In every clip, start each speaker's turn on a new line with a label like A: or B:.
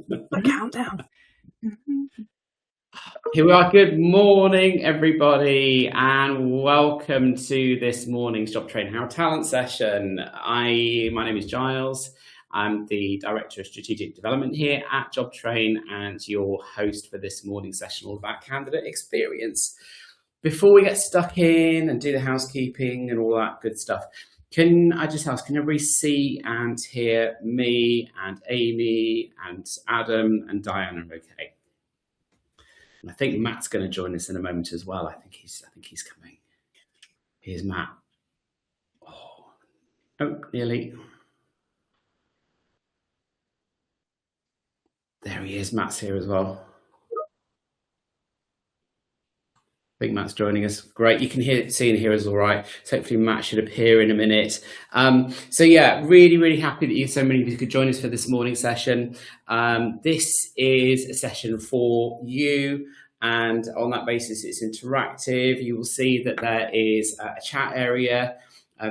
A: A countdown.
B: Here we are. Good morning, everybody, and welcome to this morning's Jobtrain How Talent session. My name is Giles. I'm the Director of Strategic Development here at Jobtrain and your host for this morning's session all about candidate experience. Before we get stuck in and do the housekeeping and all that good stuff, can I just ask, can everybody see and hear me and Amy and Adam and Diana okay? And I think Matt's going to join us in a moment as well. I think he's coming. Here's Matt. Oh, nearly. There he is. Matt's here as well. I think Matt's joining us. Great. You can see and hear us all right. So hopefully Matt should appear in a minute. So yeah, really happy that so many of you could join us for this morning session. This is a session for you. And on that basis, it's interactive. You will see that there is a chat area.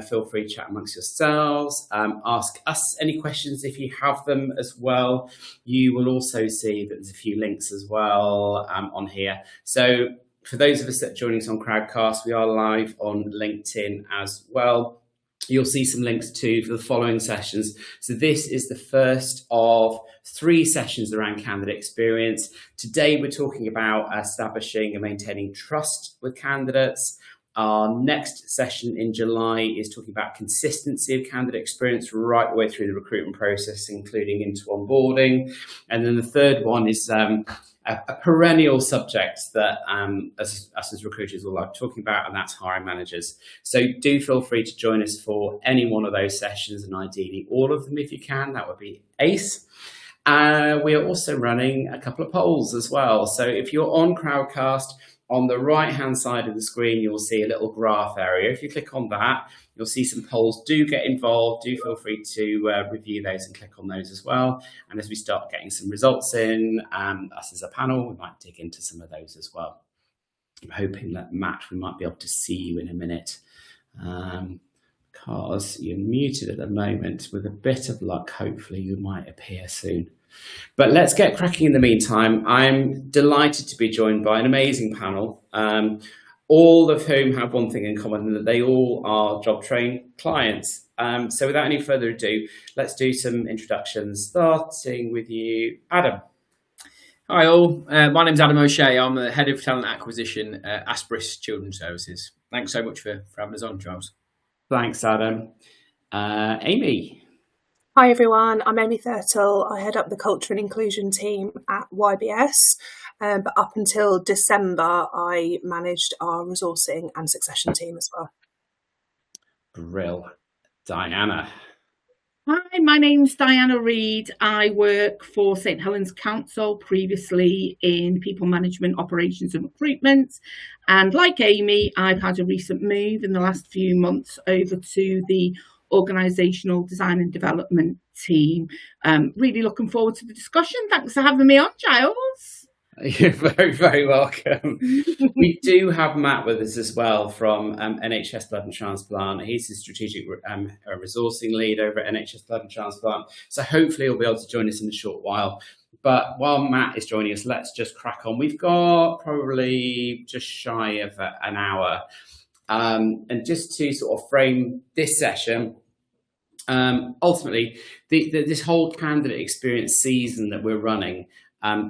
B: Feel free to chat amongst yourselves. Ask us any questions if you have them as well. You will also see that there's a few links as well on here. So for those of us that are joining us on Crowdcast, we are live on LinkedIn as well. You'll see some links too for the following sessions. So this is the first of 3 sessions around candidate experience. Today we're talking about establishing and maintaining trust with candidates. Our next session in July is talking about consistency of candidate experience right the way through the recruitment process, including into onboarding. And then the third one is a perennial subject that us as recruiters all like talking about, and that's hiring managers. So do feel free to join us for any one of those sessions, and ideally all of them if you can. That would be ace. We are also running a couple of polls as well. So if you're on Crowdcast, on the right-hand side of the screen, you'll see a little graph area. If you click on that, you'll see some polls. Do get involved. Do feel free to review those and click on those as well. And as we start getting some results in, us as a panel, we might dig into some of those as well. I'm hoping that, Matt, we might be able to see you in a minute. Because you're muted at the moment. With a bit of luck, hopefully you might appear soon. But let's get cracking in the meantime. I'm delighted to be joined by an amazing panel, all of whom have one thing in common, and that they all are Jobtrain clients. So without any further ado, let's do some introductions, starting with you, Adam.
C: Hi all, my name's Adam O'Shea. I'm the Head of Talent Acquisition at Aspris Children's Services. Thanks so much for having us on, Charles.
B: Thanks, Adam. Amy.
A: Hi everyone, I'm Amy Thirtle. I head up the Culture and Inclusion team at YBS, but up until December I managed our resourcing and succession team as well.
B: Brill. Diana.
D: Hi, my name's Diana Reid. I work for St Helens Council, previously in people management, operations and recruitment. And like Amy, I've had a recent move in the last few months over to the Organisational design and development team. Really looking forward to the discussion. Thanks for having me on, Giles.
B: You're very welcome. We do have Matt with us as well from NHS Blood and Transplant. He's the strategic resourcing lead over at NHS Blood and Transplant. So hopefully he'll be able to join us in a short while. But while Matt is joining us, let's just crack on. We've got probably just shy of an hour. And just to sort of frame this session, ultimately, this whole candidate experience season that we're running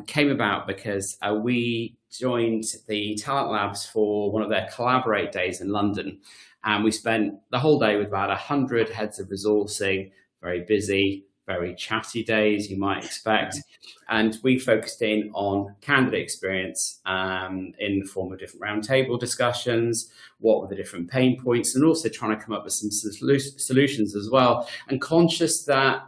B: came about because we joined the Talent Labs for one of their Collaborate days in London. And we spent the whole day with about 100 heads of resourcing, very busy, very chatty days, you might expect. And we focused in on candidate experience in the form of different roundtable discussions, what were the different pain points, and also trying to come up with some solutions as well. And conscious that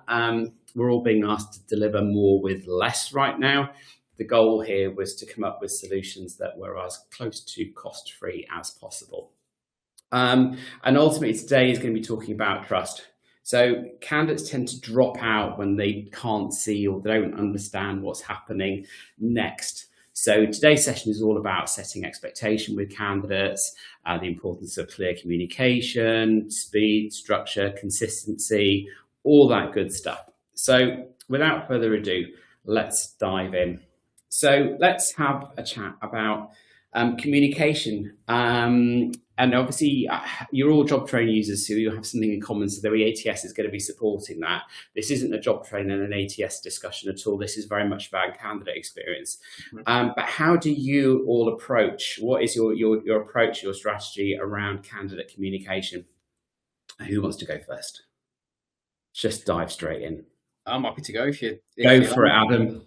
B: we're all being asked to deliver more with less right now, the goal here was to come up with solutions that were as close to cost-free as possible. And ultimately today is going to be talking about trust. So candidates tend to drop out when they can't see or they don't understand what's happening next. So today's session is all about setting expectation with candidates, the importance of clear communication, speed, structure, consistency, all that good stuff. So without further ado, let's dive in. So let's have a chat about communication. And obviously, you're all Jobtrain users, so you have something in common. So the ATS is going to be supporting that. This isn't a Jobtrain and an ATS discussion at all. This is very much about candidate experience. But how do you all approach? What is your approach, your strategy around candidate communication? Who wants to go first? Just dive straight in.
C: I'm happy to go if you
B: go for it, Adam.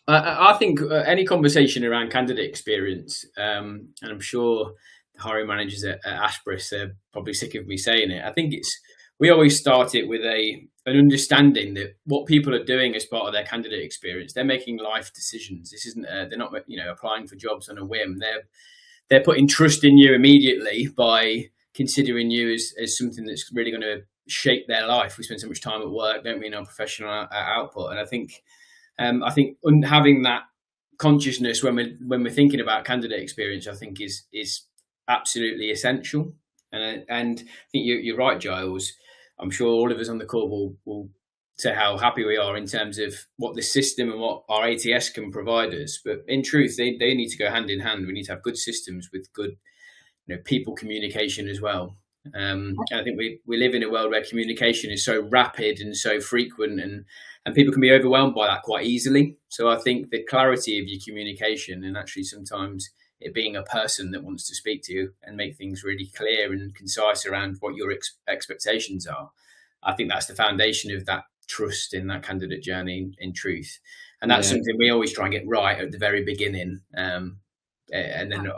C: I think any conversation around candidate experience, and I'm sure the hiring managers at Aspris are probably sick of me saying it. I think we always start it with an understanding that what people are doing as part of their candidate experience, they're making life decisions. This isn't they're not applying for jobs on a whim. They're putting trust in you immediately by considering you as something that's really going to shape their life. We spend so much time at work, don't we, in our professional output, and I think having that consciousness when we're thinking about candidate experience, I think is absolutely essential. And I think you're right, Giles. I'm sure all of us on the call will say how happy we are in terms of what the system and what our ATS can provide us. But in truth, they need to go hand in hand. We need to have good systems with good people communication as well. And I think we live in a world where communication is so rapid and so frequent, and people can be overwhelmed by that quite easily. So I think the clarity of your communication, and actually sometimes it being a person that wants to speak to you and make things really clear and concise around what your expectations are, I think that's the foundation of that trust in that candidate journey in truth. And that's something we always try and get right at the very beginning. And then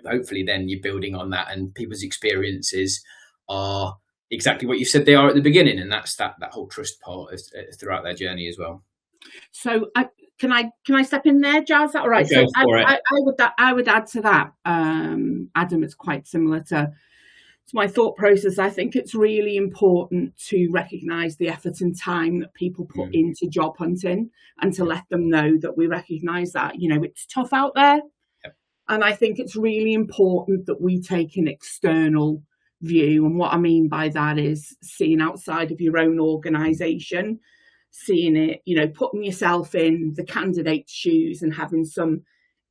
C: hopefully then you're building on that, and people's experiences are exactly what you said they are at the beginning, and that's that whole trust part throughout their journey as well.
D: So can I step in there, Giles? Is that all right?
B: So
D: I would add to that, Adam. It's quite similar to my thought process. I think it's really important to recognise the effort and time that people put into job hunting, and to let them know that we recognise that it's tough out there. And I think it's really important that we take an external view. And what I mean by that is seeing outside of your own organisation, seeing it, putting yourself in the candidate's shoes and having some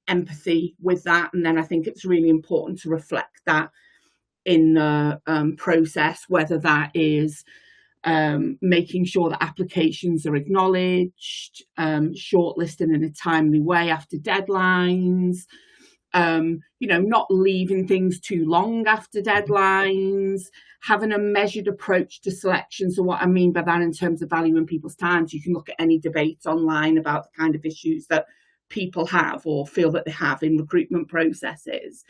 D: empathy with that. And then I think it's really important to reflect that in the process, whether that is making sure that applications are acknowledged, shortlisting in a timely way after deadlines, not leaving things too long after deadlines, having a measured approach to selection. So what I mean by that in terms of valuing people's times, you can look at any debates online about the kind of issues that people have or feel that they have in recruitment processes.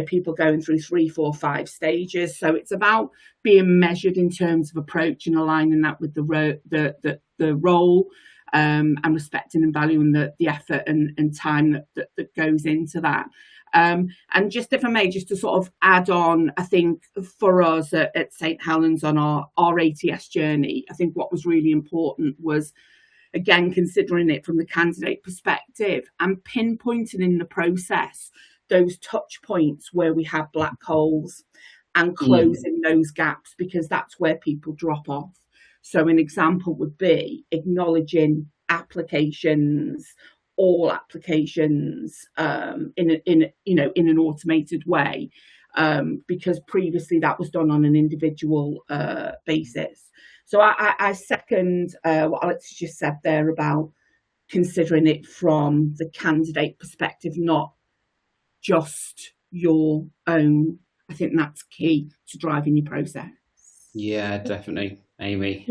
D: People going through 3, 4, 5 stages. So it's about being measured in terms of approach and aligning that with the role. And respecting and valuing the effort and time that goes into that. And just, if I may, just to sort of add on, I think for us at St Helens on our ATS journey, I think what was really important was, again, considering it from the candidate perspective and pinpointing in the process those touch points where we have black holes and closing those gaps, because that's where people drop off. So an example would be acknowledging applications, all applications, in an automated way, because previously that was done on an individual basis. So I second what Alex just said there about considering it from the candidate perspective, not just your own. I think that's key to driving your process.
B: Yeah, definitely. Amy.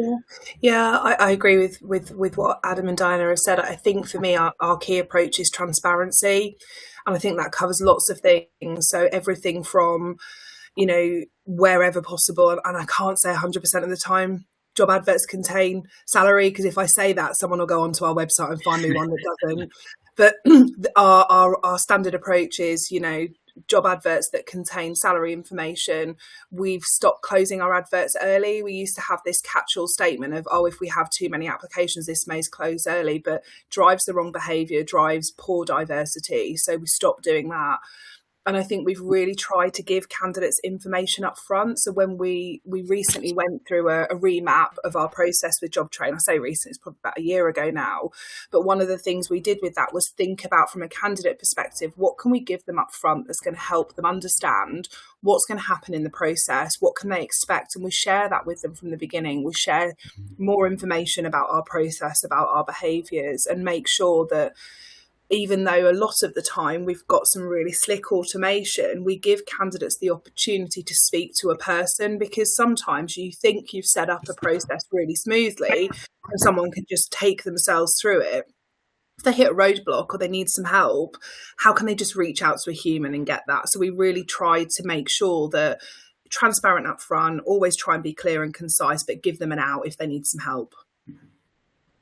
A: Yeah, I agree with what Adam and Diana have said. I think for me, our key approach is transparency, and I think that covers lots of things. So everything from, wherever possible, and I can't say 100% of the time job adverts contain salary, because if I say that, someone will go onto our website and find me one that doesn't. But our standard approach is, job adverts that contain salary information. We've stopped closing our adverts early. We used to have this catch-all statement of, if we have too many applications, this may close early, but drives the wrong behaviour, drives poor diversity. So we stopped doing that. And I think we've really tried to give candidates information up front. So when we recently went through a remap of our process with Jobtrain, I say recent, it's probably about a year ago now. But one of the things we did with that was think about, from a candidate perspective, what can we give them up front that's going to help them understand what's going to happen in the process, what can they expect? And we share that with them from the beginning. We share more information about our process, about our behaviours, and make sure that even though a lot of the time we've got some really slick automation, we give candidates the opportunity to speak to a person, because sometimes you think you've set up a process really smoothly and someone can just take themselves through it. If they hit a roadblock or they need some help, how can they just reach out to a human and get that? So we really tried to make sure that transparent up front, always try and be clear and concise, but give them an out if they need some help.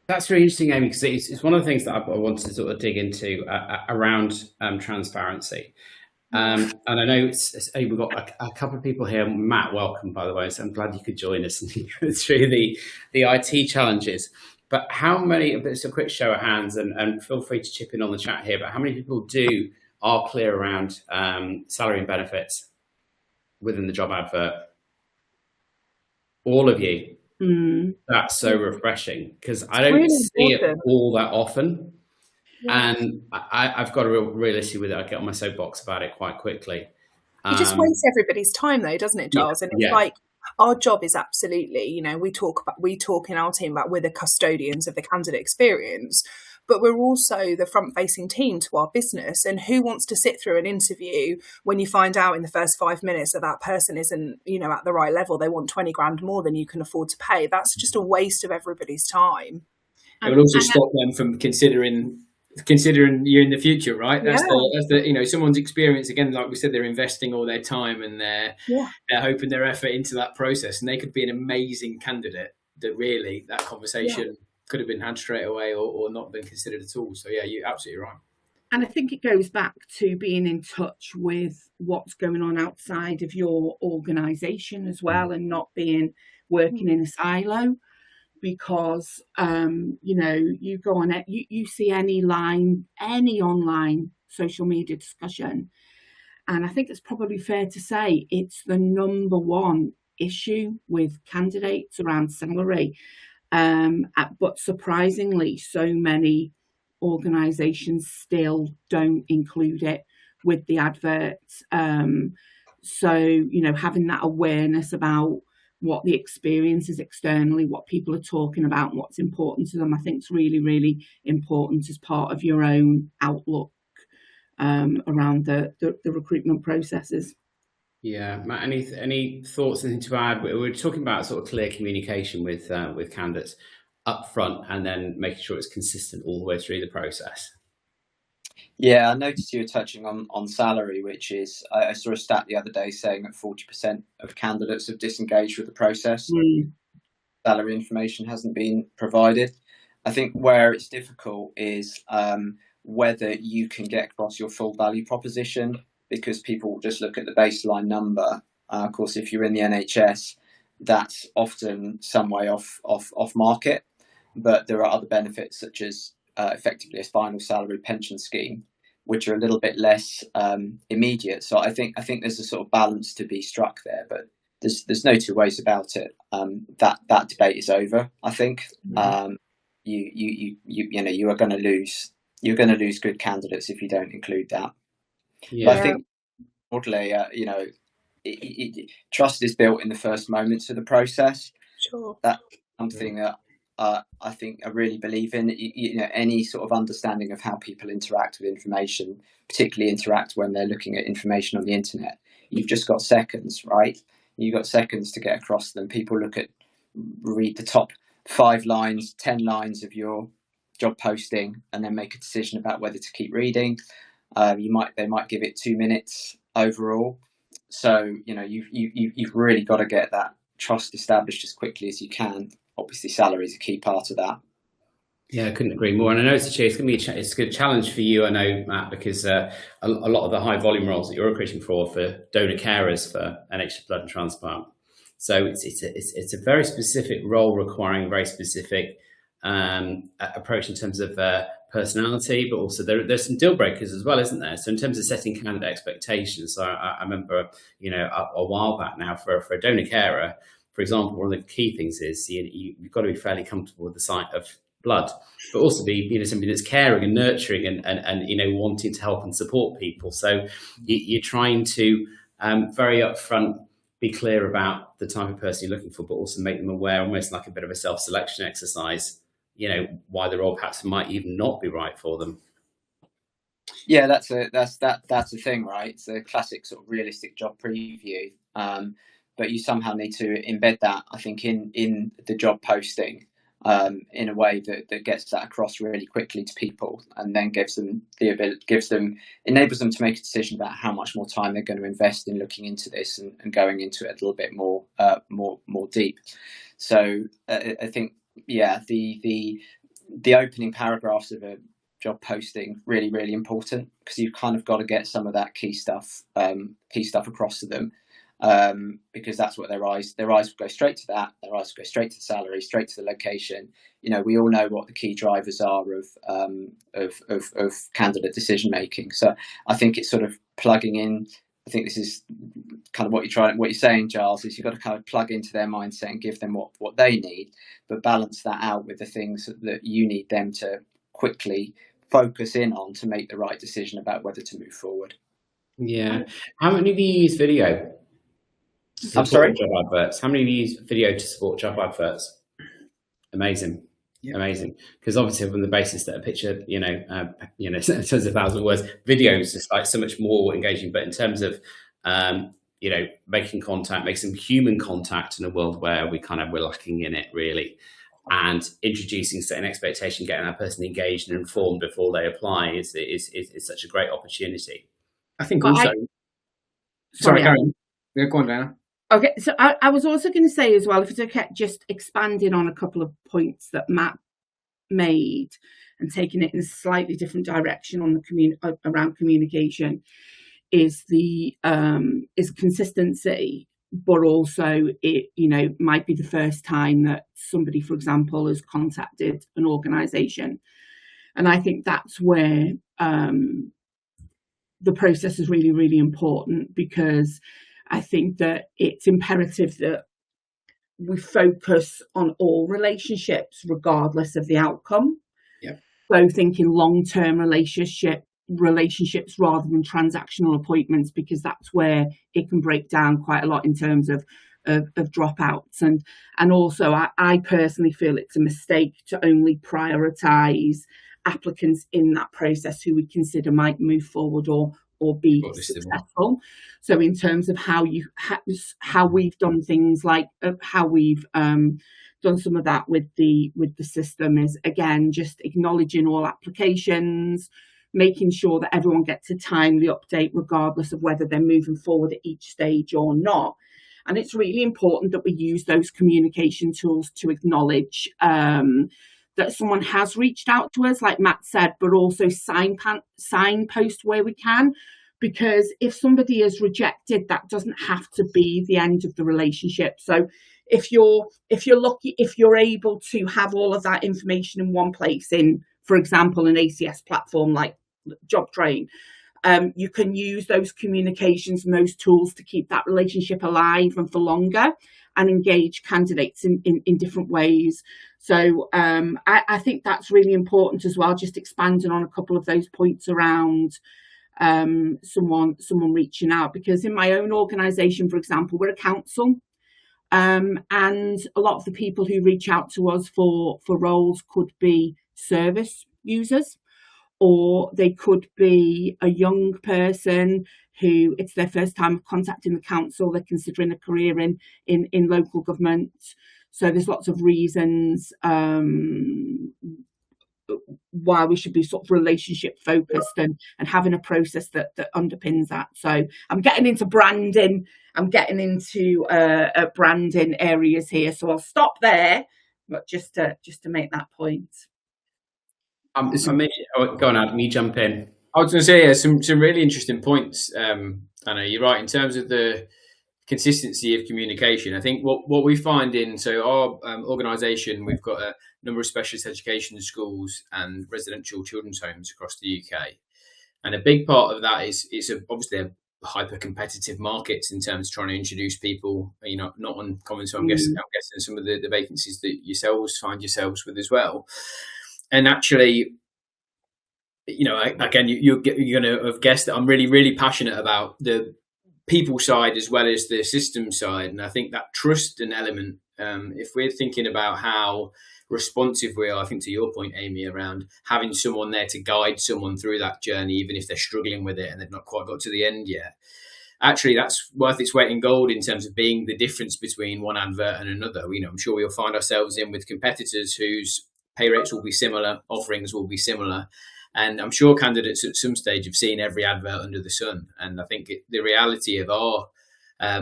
B: That's really interesting, Amy, because it's one of the things that I wanted to sort of dig into around transparency. And I know we've got a couple of people here. Matt, welcome, by the way. So I'm glad you could join us and go through the IT challenges. But how many, it's a quick show of hands, and feel free to chip in on the chat here, but how many people are clear around salary and benefits within the job advert? All of you. That's so refreshing, because I don't see it all that often. Yeah. And I've got a real issue with it. I get on my soapbox about it quite quickly.
A: It just wastes everybody's time though, doesn't it, Giles? And it's like, our job is absolutely, we talk in our team about we're the custodians of the candidate experience, but we're also the front-facing team to our business. And who wants to sit through an interview when you find out in the first 5 minutes that person isn't, at the right level? They want 20 grand more than you can afford to pay. That's just a waste of everybody's time.
C: It will also stop them from considering you in the future, right? That's the someone's experience. Again, like we said, they're investing all their time and they're hoping their effort into that process, and they could be an amazing candidate that really that conversation could have been had straight away or not been considered at all. So yeah, you're absolutely right.
D: And I think it goes back to being in touch with what's going on outside of your organisation as well, and not working in a silo. Because you go on it, you see any online social media discussion, and I think it's probably fair to say it's the number one issue with candidates around salary. But surprisingly, so many organisations still don't include it with the adverts. So having that awareness about what the experience is externally, what people are talking about, and what's important to them, I think is really, really important as part of your own outlook around the recruitment processes.
B: Yeah, Matt, any thoughts, anything to add? We're talking about sort of clear communication with candidates up front, and then making sure it's consistent all the way through the process.
E: Yeah, I noticed you were touching on salary, which is, I saw a stat the other day saying that 40% of candidates have disengaged with the process. Salary information hasn't been provided. I think where it's difficult is whether you can get across your full value proposition, because people will just look at the baseline number. Of course, if you're in the NHS, that's often some way off market, but there are other benefits such as effectively a final salary pension scheme, which are a little bit less immediate. So I think there's a sort of balance to be struck there, but there's no two ways about it. That debate is over. I think you are going to lose. You're going to lose good candidates if you don't include that. Yeah. But I think broadly, trust is built in the first moments of the process.
A: Sure.
E: That's something that I think I really believe in. Any sort of understanding of how people interact with information, particularly interact when they're looking at information on the internet. You've just got seconds, right? You've got seconds to get across them. People read the top 5 lines, 10 lines of your job posting, and then make a decision about whether to keep reading. They might give it 2 minutes overall. So you've really got to get that trust established as quickly as you can. Obviously, salary is a key part of that.
B: Yeah, I couldn't agree more. And I know it's going to be a good challenge for you, I know, Matt, because a lot of the high volume roles that you're recruiting for donor carers for NHS blood and transplant. So it's a very specific role requiring very specific approach in terms of personality, but also there's some deal breakers as well, isn't there? So in terms of setting candidate expectations, so I remember, a while back now for a donor carer, for example, one of the key things is you've got to be fairly comfortable with the sight of blood, but also be somebody that's caring and nurturing and wanting to help and support people. So you're trying to very upfront be clear about the type of person you're looking for, but also make them aware, almost like a bit of a self-selection exercise, why the role perhaps might even not be right for them.
E: Yeah, that's a thing, right? It's a classic sort of realistic job preview, but you somehow need to embed that, I think, in the job posting in a way that gets that across really quickly to people, and then enables them to make a decision about how much more time they're going to invest in looking into this and going into it a little bit more deep. So I think, yeah, the opening paragraphs of a job posting really, really important, because you've kind of got to get some of that key stuff across to them, because that's what their eyes will go straight to that. Their eyes will go straight to the salary, straight to the location. We all know what the key drivers are of candidate decision making. So I think it's sort of plugging in. I think this is kind of what you're saying, Giles, is you've got to kind of plug into their mindset and give them what they need, but balance that out with the things that you need them to quickly focus in on to make the right decision about whether to move forward.
B: Yeah. How many of you use video?
E: I'm sorry?
B: Job adverts. How many of you use video to support job adverts? Amazing. Yeah. Amazing. Because obviously on the basis that a picture, tens of thousands of words, video is just like so much more engaging. But in terms of, making contact, make some human contact in a world where we're lacking in it really, and introducing certain expectation, getting that person engaged and informed before they apply is such a great opportunity.
C: I think also. Sorry, Karen. Yeah, go on, Diana.
D: Okay, so I was also going to say as well, if it's okay, just expanding on a couple of points that Matt made and taking it in a slightly different direction on the around communication, is consistency, but also it might be the first time that somebody, for example, has contacted an organisation, and I think that's where the process is really, really important, because I think that it's imperative that we focus on all relationships regardless of the outcome.
C: Yeah.
D: So thinking long-term relationships rather than transactional appointments, because that's where it can break down quite a lot in terms of dropouts. And also I personally feel it's a mistake to only prioritise applicants in that process who we consider might move forward or be successful. So in terms of how we've done things, like how we've done some of that with the system, is again just acknowledging all applications, making sure that everyone gets a timely update regardless of whether they're moving forward at each stage or not. And it's really important that we use those communication tools to acknowledge that someone has reached out to us, like Matt said, but also signpost where we can, because if somebody is rejected, that doesn't have to be the end of the relationship. So if you're lucky, if you're able to have all of that information in one place, in, for example, an ACS platform like Jobtrain, you can use those communications and those tools to keep that relationship alive and for longer, and engage candidates in different ways. So I think that's really important as well, just expanding on a couple of those points around someone reaching out, because in my own organisation, for example, we're a council, and a lot of the people who reach out to us for roles could be service users, or they could be a young person who it's their first time contacting the council. They're considering a career in local government. So there's lots of reasons why we should be sort of relationship focused and having a process that underpins that. So I'm getting into branding. I'm getting into branding areas here. So I'll stop there, but just to make that point.
B: Go on, Adam, you jump in.
C: I was going to say some really interesting points. I know you're right in terms of the consistency of communication. I think what we find in our organisation, we've got a number of specialist education schools and residential children's homes across the UK, and a big part of that is obviously a hyper competitive markets in terms of trying to introduce people, not uncommon. So I'm guessing some of the vacancies that yourselves find yourselves with as well. And actually, again, you're going to have guessed that I'm really, really passionate about the people side as well as the system side. And I think that trust and element, if we're thinking about how responsive we are, I think to your point, Amy, around having someone there to guide someone through that journey, even if they're struggling with it and they've not quite got to the end yet. Actually, that's worth its weight in gold in terms of being the difference between one advert and another. I'm sure we'll find ourselves in with competitors whose pay rates will be similar, offerings will be similar. And I'm sure candidates at some stage have seen every advert under the sun. And I think the reality of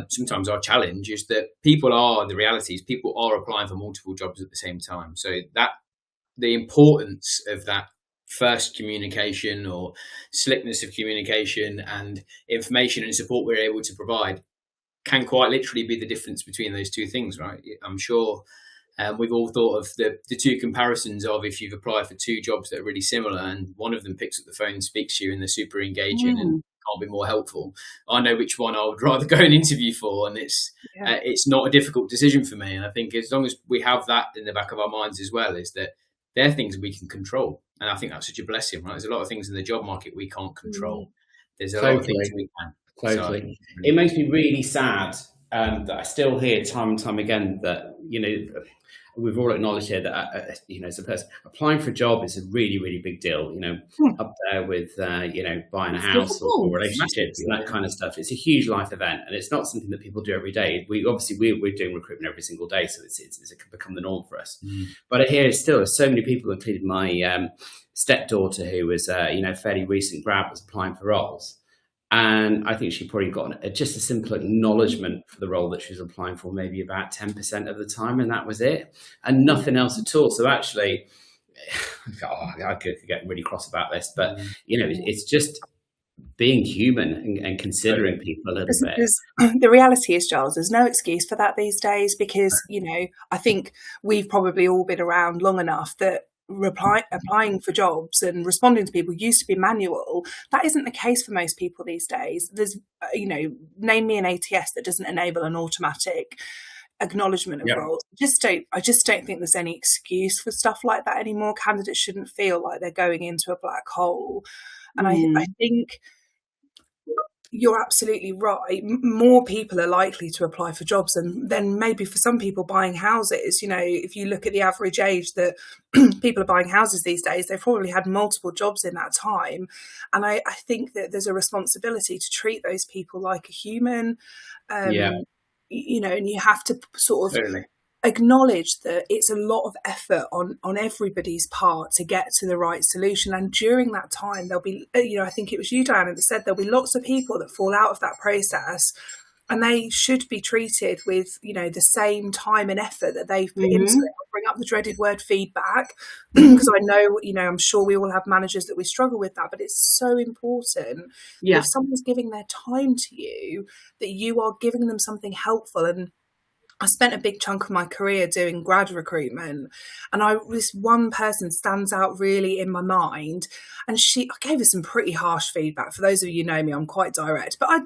C: sometimes our challenge is that people are applying for multiple jobs at the same time. So that the importance of that first communication or slickness of communication and information and support we're able to provide can quite literally be the difference between those two things, right? I'm sure we've all thought of the two comparisons of if you've applied for two jobs that are really similar and one of them picks up the phone and speaks to you and they're super engaging and can't be more helpful. I know which one I would rather go and interview for, and it's not a difficult decision for me. And I think as long as we have that in the back of our minds as well, is that they're things we can control. And I think that's such a blessing, right? There's a lot of things in the job market we can't control. There's a lot of things we can.
B: Totally. It makes me really sad that I still hear time and time again that, we've all acknowledged here that, as a person, applying for a job is a really, really big deal, up there with, buying a house or relationships and that kind of stuff. It's a huge life event, and it's not something that people do every day. We're doing recruitment every single day, so it's become the norm for us. But I hear still so many people, including my stepdaughter, who was, fairly recent grad, was applying for roles. And I think she probably got just a simple acknowledgement for the role that she was applying for, maybe about 10% of the time, and that was it, and nothing else at all. So actually, I could get really cross about this, but it's just being human and considering people a little bit.
A: Because the reality is, Giles, there's no excuse for that these days, because I think we've probably all been around long enough that applying for jobs and responding to people used to be manual. That isn't the case for most people these days. There's, name me an ATS that doesn't enable an automatic acknowledgement of roles. I just don't think there's any excuse for stuff like that anymore. Candidates shouldn't feel like they're going into a black hole. And I think you're absolutely right. More people are likely to apply for jobs than maybe for some people buying houses. If you look at the average age that people are buying houses these days, they've probably had multiple jobs in that time. And I think that there's a responsibility to treat those people like a human. And you have to sort of acknowledge that it's a lot of effort on everybody's part to get to the right solution. And during that time, there'll be, I think it was you, Diana, that said there'll be lots of people that fall out of that process, and they should be treated with, the same time and effort that they've put into it. I'll bring up the dreaded word feedback, because I know, I'm sure we all have managers that we struggle with that, but it's so important. If someone's giving their time to you, that you are giving them something helpful. And I spent a big chunk of my career doing grad recruitment, and this one person stands out really in my mind, and I gave her some pretty harsh feedback. For those of you who know me, I'm quite direct, but I,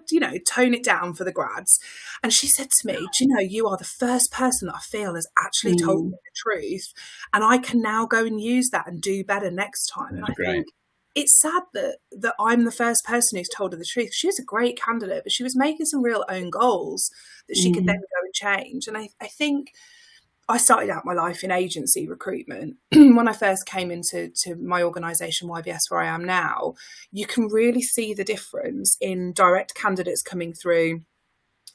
A: tone it down for the grads. And she said to me, you are the first person that I feel has actually told me the truth, and I can now go and use that and do better next time. And I think it's sad that I'm the first person who's told her the truth. She was a great candidate, but she was making some real own goals that she could then go and change. And I think I started out my life in agency recruitment. When I first came into my organisation, YBS, where I am now, you can really see the difference in direct candidates coming through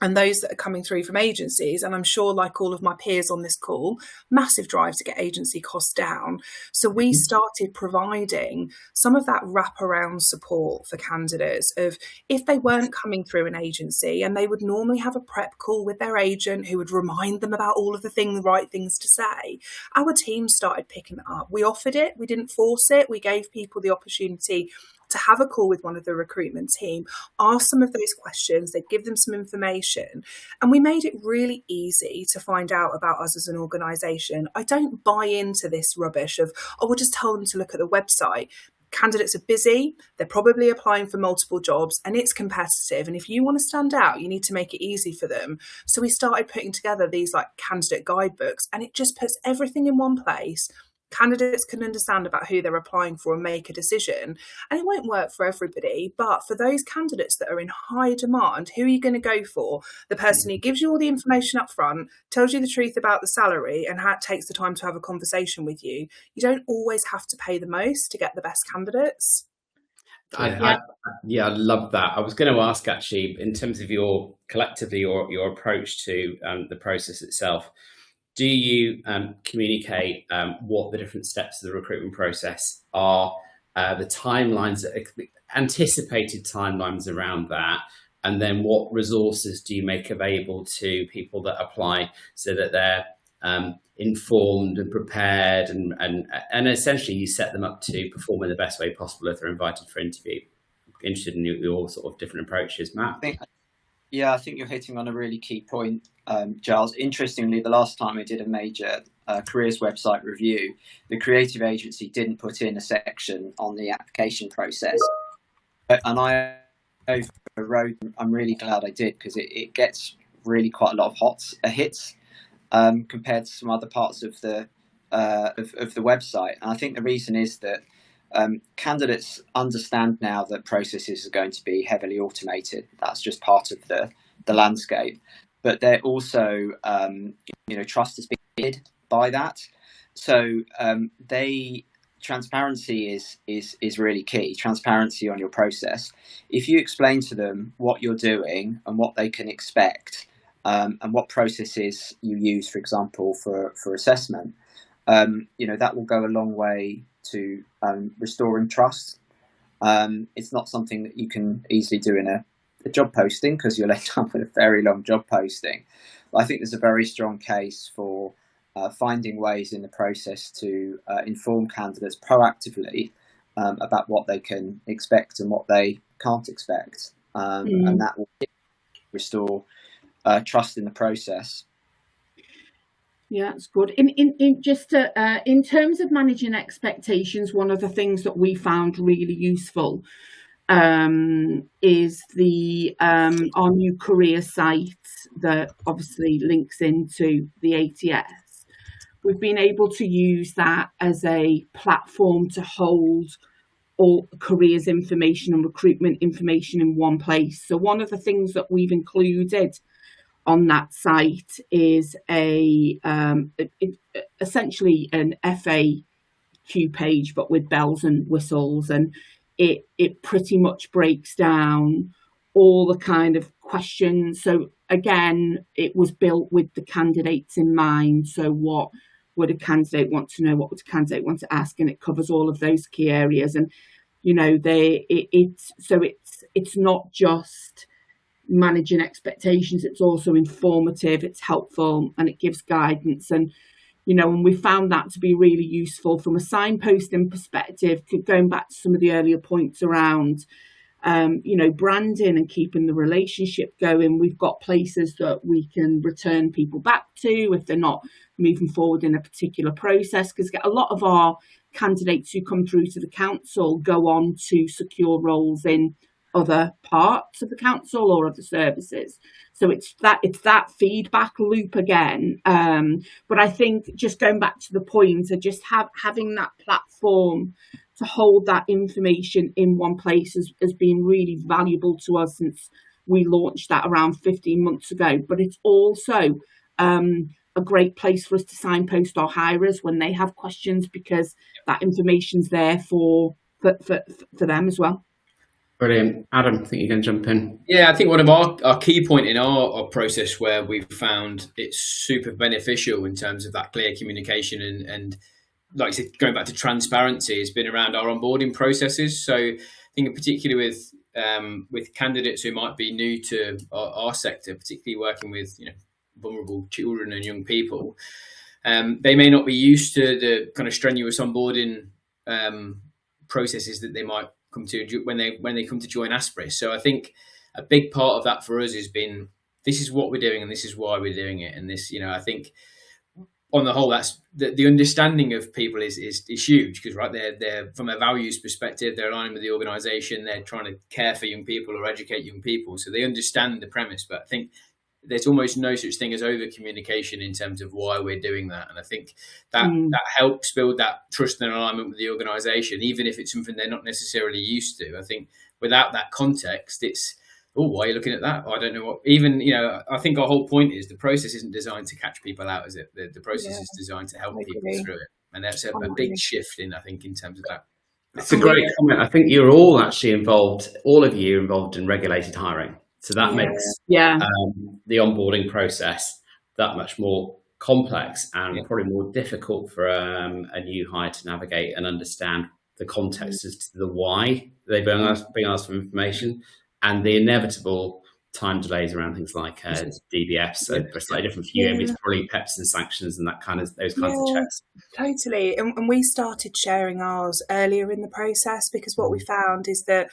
A: and those that are coming through from agencies. And I'm sure, like all of my peers on this call, massive drive to get agency costs down. So we started providing some of that wraparound support for candidates of, if they weren't coming through an agency, and they would normally have a prep call with their agent who would remind them about all of the right things to say, our team started picking it up. We offered it, we didn't force it. We gave people the opportunity to have a call with one of the recruitment team, ask some of those questions, they'd give them some information. And we made it really easy to find out about us as an organisation. I don't buy into this rubbish of, oh, we'll just tell them to look at the website. Candidates are busy, they're probably applying for multiple jobs, and it's competitive. And if you want to stand out, you need to make it easy for them. So we started putting together these like candidate guidebooks, and it just puts everything in one place. Candidates can understand about who they're applying for and make a decision. And it won't work for everybody, but for those candidates that are in high demand, who are you going to go for? The person who gives you all the information up front, tells you the truth about the salary, and takes the time to have a conversation with you. You don't always have to pay the most to get the best candidates.
B: I love that. I was going to ask, actually, in terms of your approach to the process itself, do you communicate what the different steps of the recruitment process are, the timelines, anticipated timelines around that, and then what resources do you make available to people that apply so that they're informed and prepared, and essentially you set them up to perform in the best way possible if they're invited for interview? Interested in your sort of different approaches, Matt.
E: I think you're hitting on a really key point, Giles. Interestingly, the last time I did a major careers website review, the creative agency didn't put in a section on the application process, and I overrode. I'm really glad I did, because it gets really quite a lot of hits compared to some other parts of the website. And I think the reason is that candidates understand now that processes are going to be heavily automated. That's just part of the landscape. But they're also, trust is being by that. So transparency is really key. Transparency on your process. If you explain to them what you're doing and what they can expect, and what processes you use, for example, for assessment, that will go a long way to restoring trust. It's not something that you can easily do in a job posting, because you'll end up with a very long job posting. But I think there's a very strong case for finding ways in the process to inform candidates proactively about what they can expect and what they can't expect, and that will restore trust in the process.
D: Yeah, that's good. In terms of managing expectations, one of the things that we found really useful is our new career site that obviously links into the ATS. We've been able to use that as a platform to hold all careers information and recruitment information in one place. So one of the things that we've included on that site is essentially an FAQ page, but with bells and whistles, and it pretty much breaks down all the kind of questions. So again, it was built with the candidates in mind. So what would a candidate want to know? What would a candidate want to ask? And it covers all of those key areas. And it's not just managing expectations, it's also informative, it's helpful, and it gives guidance. And and we found that to be really useful from a signposting perspective, going back to some of the earlier points around branding and keeping the relationship going. We've got places that we can return people back to if they're not moving forward in a particular process, because a lot of our candidates who come through to the council go on to secure roles in other parts of the council or other services. So it's that feedback loop again. But I think, just going back to the point of just having that platform to hold that information in one place has been really valuable to us since we launched that around 15 months ago. But it's also a great place for us to signpost our hirers when they have questions, because that information's there for them as well.
B: Brilliant. Adam, I think you can jump in.
C: Yeah, I think one of our key point in our process where we've found it's super beneficial in terms of that clear communication and like I said, going back to transparency, has been around our onboarding processes. So I think in particular with candidates who might be new to our sector, particularly working with vulnerable children and young people, they may not be used to the kind of strenuous onboarding processes that they might come to when they come to join Aspris. So I think a big part of that for us has been, this is what we're doing and this is why we're doing it. And this, I think on the whole, that's the understanding of people is huge, because they're from a values perspective, they're aligning with the organisation, they're trying to care for young people or educate young people, so they understand the premise. But I think there's almost no such thing as over communication in terms of why we're doing that, and I think that helps build that trust and alignment with the organisation, even if it's something they're not necessarily used to. I think without that context, it's, oh, why are you looking at that? I don't know what. Even, I think our whole point is the process isn't designed to catch people out, is it? The process is designed to help people through it, and that's a big shift in terms of that.
B: It's a great comment. I think you're all actually involved. All of you are involved in regulated hiring, so that makes the onboarding process that much more complex and probably more difficult for a new hire to navigate and understand the context as to the why they're being asked for information, and the inevitable time delays around things like DBS. So it's slightly different for you, Amy. It's probably PEPs and sanctions and those kinds of checks.
A: Totally. And we started sharing ours earlier in the process, because what we found is that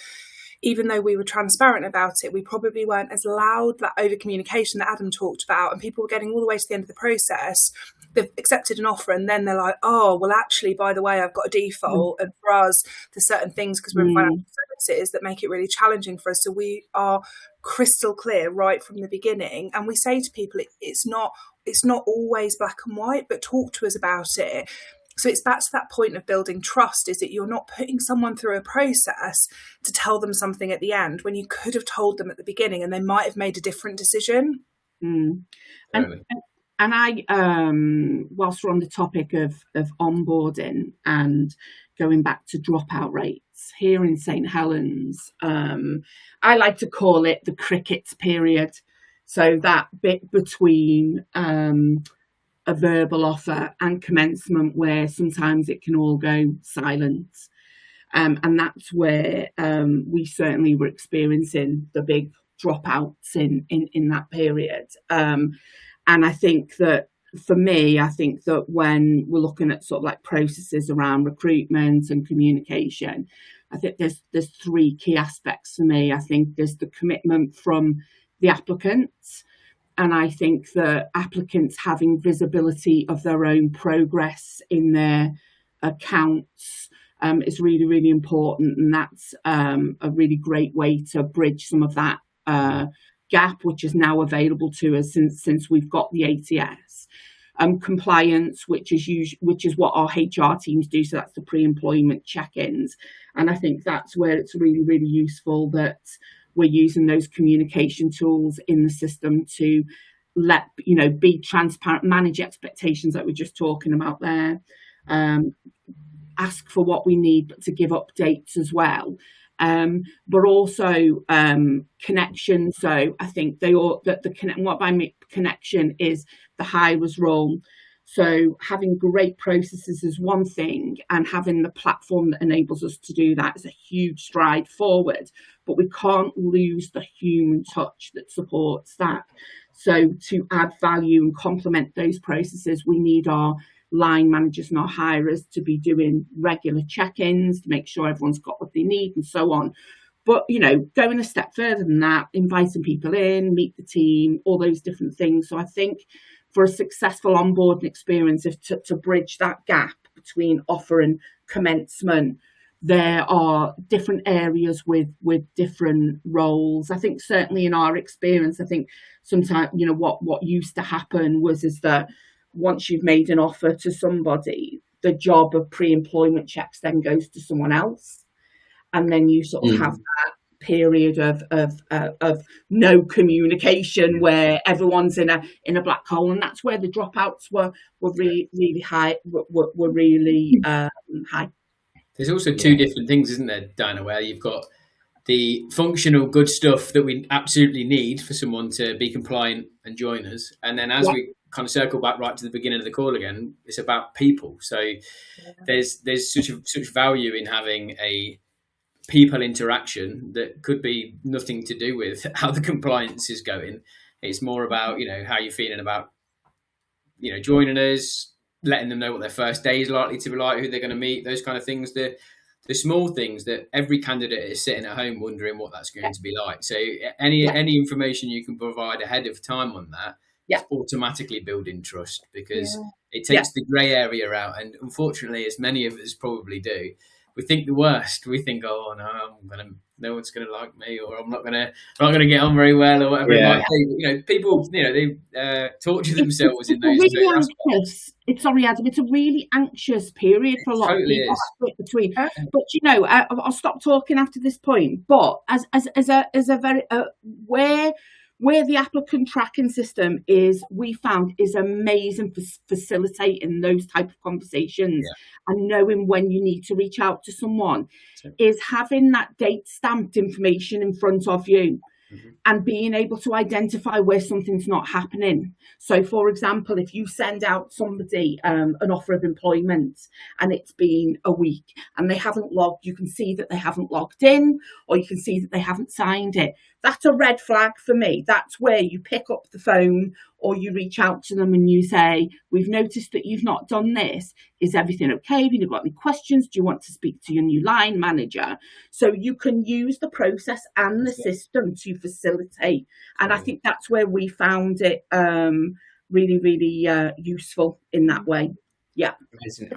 A: even though we were transparent about it, we probably weren't as loud. That over communication that Adam talked about, and people were getting all the way to the end of the process, they've accepted an offer, and then they're like, oh, well, actually, by the way, I've got a default. And for us, there's certain things, because we're in financial services, that make it really challenging for us. So we are crystal clear right from the beginning, and we say to people, it's not always black and white, but talk to us about it. So it's back to that point of building trust, is that you're not putting someone through a process to tell them something at the end when you could have told them at the beginning and they might have made a different decision.
D: And I, whilst we're on the topic of onboarding and going back to dropout rates here in St Helens, I like to call it the crickets period. So that bit between a verbal offer and commencement, where sometimes it can all go silent. And that's where we certainly were experiencing the big dropouts in that period. And I think that for me, I think that when we're looking at sort of like processes around recruitment and communication, I think there's three key aspects for me. I think there's the commitment from the applicants. And I think that applicants having visibility of their own progress in their accounts is really, really important. And that's a really great way to bridge some of that gap, which is now available to us since we've got the ATS. Compliance, which is what our HR teams do. So that's the pre-employment check-ins. And I think that's where it's really, really useful that we're using those communication tools in the system to be transparent, manage expectations that we're just talking about there, ask for what we need, but to give updates as well. But also connection. So I think what I mean connection is the hirer's role. So having great processes is one thing, and having the platform that enables us to do that is a huge stride forward. But we can't lose the human touch that supports that. So to add value and complement those processes, we need our line managers and our hirers to be doing regular check-ins to make sure everyone's got what they need and so on. But, going a step further than that, inviting people in, meet the team, all those different things. So I think for a successful onboarding experience, to bridge that gap between offer and commencement, there are different areas with different roles. I think certainly in our experience, I think sometimes, what used to happen is that once you've made an offer to somebody, the job of pre-employment checks then goes to someone else. And then you sort of have that period of no communication where everyone's in a black hole, and that's where the dropouts were really, really high. Were really high.
C: There's also two different things, isn't there, Diana, where you've got the functional good stuff that we absolutely need for someone to be compliant and join us. And then as we kind of circle back right to the beginning of the call again, it's about people. So there's such value in having a people interaction that could be nothing to do with how the compliance is going. It's more about, how you're feeling about, joining us, letting them know what their first day is likely to be like, who they're going to meet, those kind of things. The the small things that every candidate is sitting at home wondering what that's going to be like. So any information you can provide ahead of time on that, it's automatically building trust, because it takes the grey area out. And unfortunately, as many of us probably do, we think the worst. We think, oh no, no one's gonna like me, or I'm not gonna get on very well, or whatever it might be. People, they torture themselves in those.
D: Really anxious. Sorry, Adam. It's a really anxious period for a lot of people. Between, but I'll stop talking after this point. But as a very where the applicant tracking system we found is amazing for facilitating those type of conversations and knowing when you need to reach out to someone, is having that date stamped information in front of you. And being able to identify where something's not happening. So, for example, if you send out somebody an offer of employment and it's been a week and they haven't logged, you can see that they haven't logged in, or you can see that they haven't signed it. That's a red flag for me. That's where you pick up the phone or you reach out to them and you say, we've noticed that you've not done this. Is everything okay? Have you got any questions? Do you want to speak to your new line manager? So you can use the process and the system to facilitate. And I think that's where we found it really, really useful in that way. Yeah.
B: Amazing.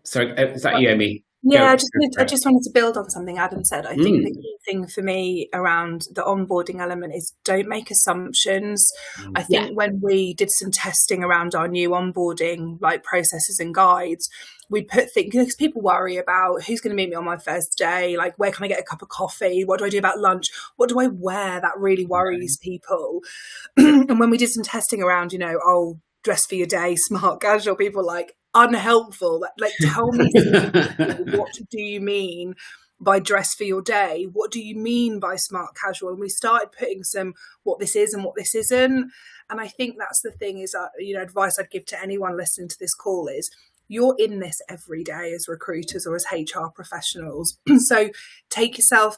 B: Sorry, is that you, Amy?
A: Yeah, I just wanted to build on something Adam said. I think the key thing for me around the onboarding element is don't make assumptions. I think when we did some testing around our new onboarding processes and guides, we put things, because people worry about who's going to meet me on my first day, where can I get a cup of coffee, what do I do about lunch, what do I wear? That really worries people. And when we did some testing around, dress for your day, smart casual, people unhelpful. Tell me, what do you mean by dress for your day? What do you mean by smart casual? And we started putting some what this is and what this isn't. And I think that's the thing is, advice I'd give to anyone listening to this call is, you're in this every day as recruiters or as HR professionals. So take yourself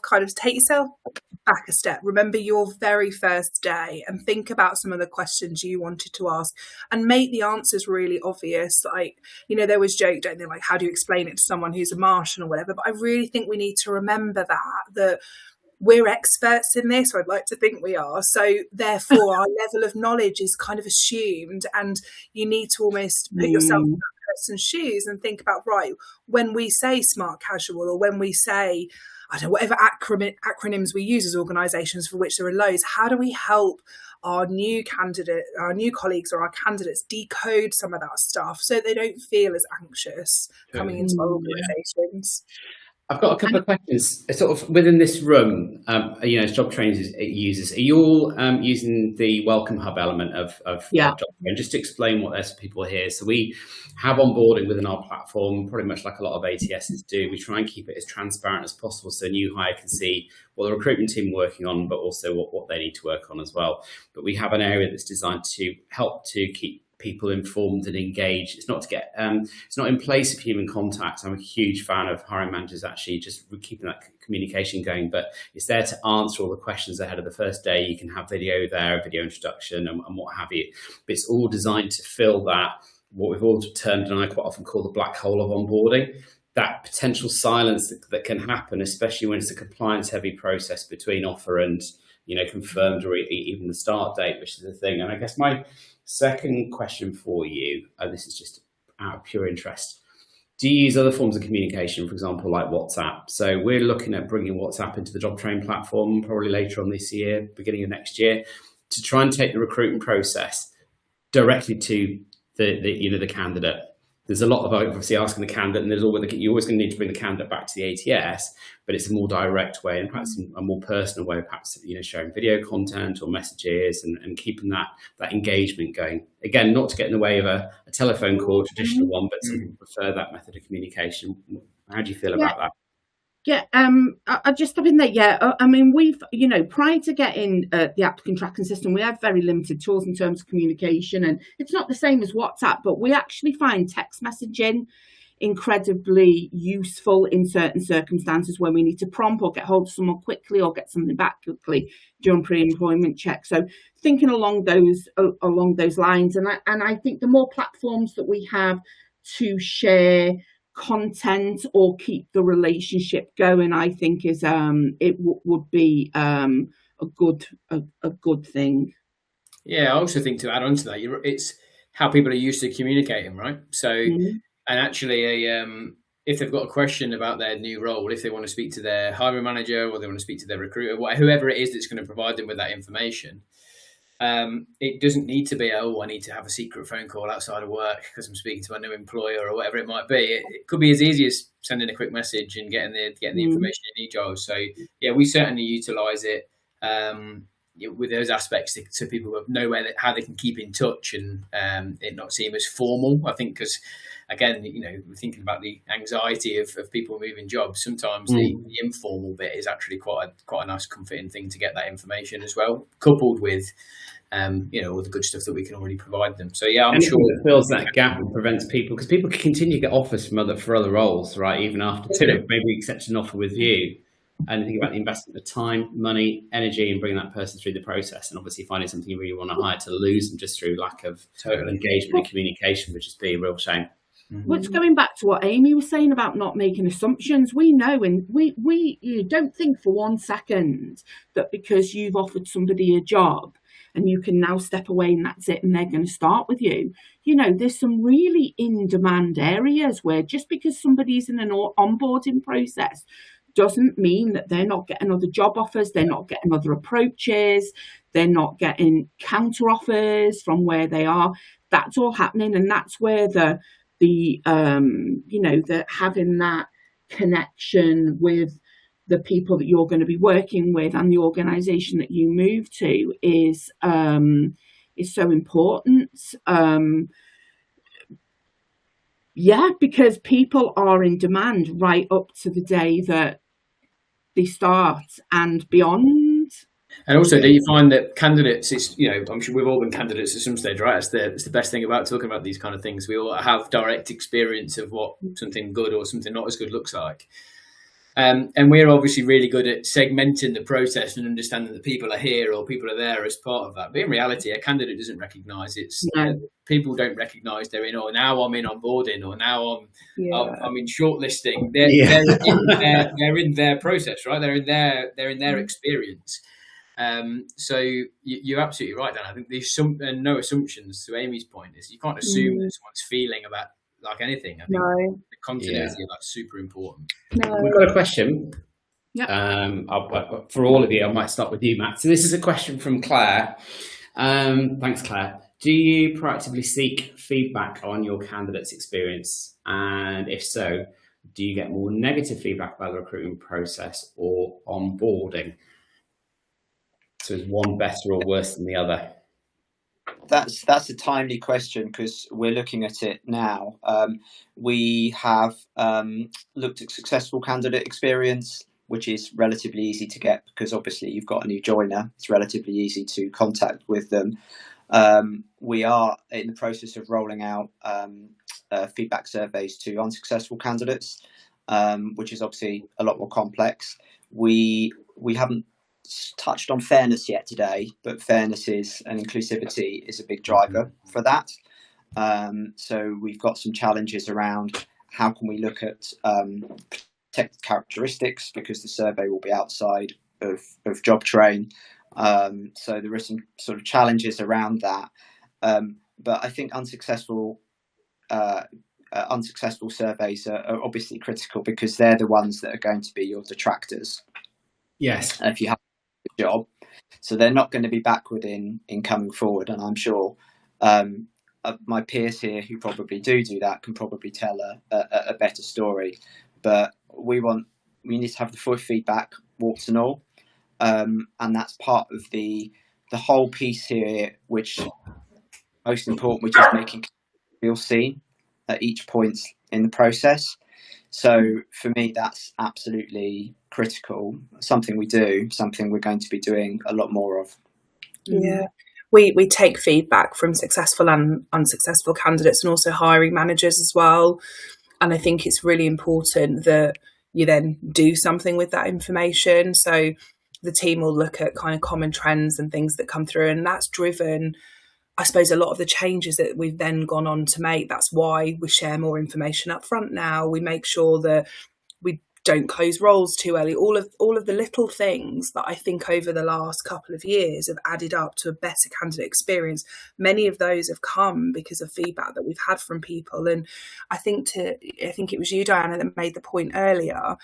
A: back a step. Remember your very first day and think about some of the questions you wanted to ask and make the answers really obvious. They always joke, don't they? How do you explain it to someone who's a Martian or whatever? But I really think we need to remember that we're experts in this, or I'd like to think we are. So therefore our level of knowledge is kind of assumed, and you need to almost put yourself in that person's shoes and think about, right, when we say smart casual, or when we say, I don't know, whatever acronyms we use as organisations, for which there are loads, how do we help our new colleagues or our candidates decode some of that stuff so they don't feel as anxious coming into our organisations?
B: I've got a couple of questions sort of within this room, as Jobtrain uses. Are you all using the welcome hub element of Jobtrain? Just to explain what there's for people here. So we have onboarding within our platform, pretty much like a lot of ATSs do. We try and keep it as transparent as possible so a new hire can see what the recruitment team are working on, but also what they need to work on as well. But we have an area that's designed to help to keep people informed and engaged. It's not to get it's not in place of human contact. I'm a huge fan of hiring managers actually just keeping that communication going, but it's there to answer all the questions ahead of the first day. You can have video there, video introduction and what have you, but it's all designed to fill that, what we've all termed and I quite often call the black hole of onboarding, that potential silence that can happen, especially when it's a compliance heavy process between offer and confirmed or even the start date, which is the thing. And I guess my second question for you, this is just out of pure interest. Do you use other forms of communication, for example, like WhatsApp? So we're looking at bringing WhatsApp into the Jobtrain platform probably later on this year, beginning of next year, to try and take the recruitment process directly to the candidate. There's a lot of obviously asking the candidate, and you're always going to need to bring the candidate back to the ATS, but it's a more direct way and perhaps a more personal way, perhaps sharing video content or messages and keeping that engagement going. Again, not to get in the way of a telephone call, traditional one, but some people prefer that method of communication. How do you feel about that?
D: Yeah, I just stop in there. Yeah, I mean, we've, prior to getting the applicant tracking system, we had very limited tools in terms of communication, and it's not the same as WhatsApp, but we actually find text messaging incredibly useful in certain circumstances when we need to prompt or get hold of someone quickly or get something back quickly during pre-employment check. So thinking along those lines, and I think the more platforms that we have to share content or keep the relationship going, I think is would be a good thing.
C: Yeah, I also think to add on to that, it's how people are used to communicating, right? So, and actually, if they've got a question about their new role, if they want to speak to their hiring manager or they want to speak to their recruiter, whoever it is that's going to provide them with that information, it doesn't need to be, I need to have a secret phone call outside of work because I'm speaking to my new employer or whatever it might be. It could be as easy as sending a quick message and getting the information you need, Giles. So yeah, we certainly utilise it with those aspects so people know how they can keep in touch and it not seem as formal. I think because again, we're thinking about the anxiety of people moving jobs. Sometimes the informal bit is actually quite a nice, comforting thing to get that information as well, coupled with all the good stuff that we can already provide them. So yeah, I'm sure
B: it fills that gap and prevents people, because people can continue to get offers for other roles, right? Even after maybe accept an offer with you. And think about the investment of time, money, energy, and bringing that person through the process, and obviously finding something you really want to hire, to lose them just through lack of total engagement and communication, which is be a real shame.
D: Which, going back to what Amy was saying about not making assumptions, we know, and you don't think for 1 second that because you've offered somebody a job and you can now step away and that's it and they're going to start with you. There's some really in-demand areas where just because somebody's in an onboarding process doesn't mean that they're not getting other job offers, they're not getting other approaches, they're not getting counter offers from where they are. That's all happening, and that's where the having that connection with the people that you're going to be working with and the organisation that you move to is so important. Because people are in demand right up to the day that they start and beyond.
C: And also, do you find that candidates, I'm sure we've all been candidates at some stage, right? It's the best thing about talking about these kind of things. We all have direct experience of what something good or something not as good looks like. And we're obviously really good at segmenting the process and understanding that people are here or people are there as part of that. But in reality, a candidate doesn't recognise people don't recognise they're in, or now I'm in onboarding, or now I'm in shortlisting. They're in their process, right? They're in their experience. So you're absolutely right, Dan. I think there's no assumptions. To Amy's point, is you can't assume that someone's feeling about like anything. I think the continuity of that's super important.
B: We've got a question.
D: Yeah.
B: For all of you, I might start with you, Matt. So this is a question from Claire. Thanks, Claire. Do you proactively seek feedback on your candidate's experience? And if so, do you get more negative feedback about the recruitment process or onboarding? So is one better or worse than the other?
E: That's a timely question because we're looking at it now. We have looked at successful candidate experience, which is relatively easy to get because obviously you've got a new joiner. It's relatively easy to contact with them. We are in the process of rolling out feedback surveys to unsuccessful candidates, which is obviously a lot more complex. We haven't touched on fairness yet today, but fairness and inclusivity is a big driver for that. So we've got some challenges around how can we look at protected characteristics, because the survey will be outside of Jobtrain. So there are some sort of challenges around that. But I think unsuccessful surveys are obviously critical because they're the ones that are going to be your detractors.
B: Yes.
E: If you have a job, so they're not going to be backward in coming forward. And I'm sure my peers here who probably do that can probably tell a better story. But we need to have the full feedback, warts and all. And that's part of the whole piece here, which most important, which is making feel seen at each point in the process. So for me, that's absolutely critical. Something we do, something we're going to be doing a lot more of.
A: Yeah. We take feedback from successful and unsuccessful candidates and also hiring managers as well. And I think it's really important that you then do something with that information. So the team will look at kind of common trends and things that come through, and that's driven I suppose a lot of the changes that we've then gone on to make, that's why we share more information up front now. We make sure that we don't close roles too early. All of the little things that I think over the last couple of years have added up to a better candidate experience. Many of those have come because of feedback that we've had from people. And I think it was you, Diana, that made the point earlier.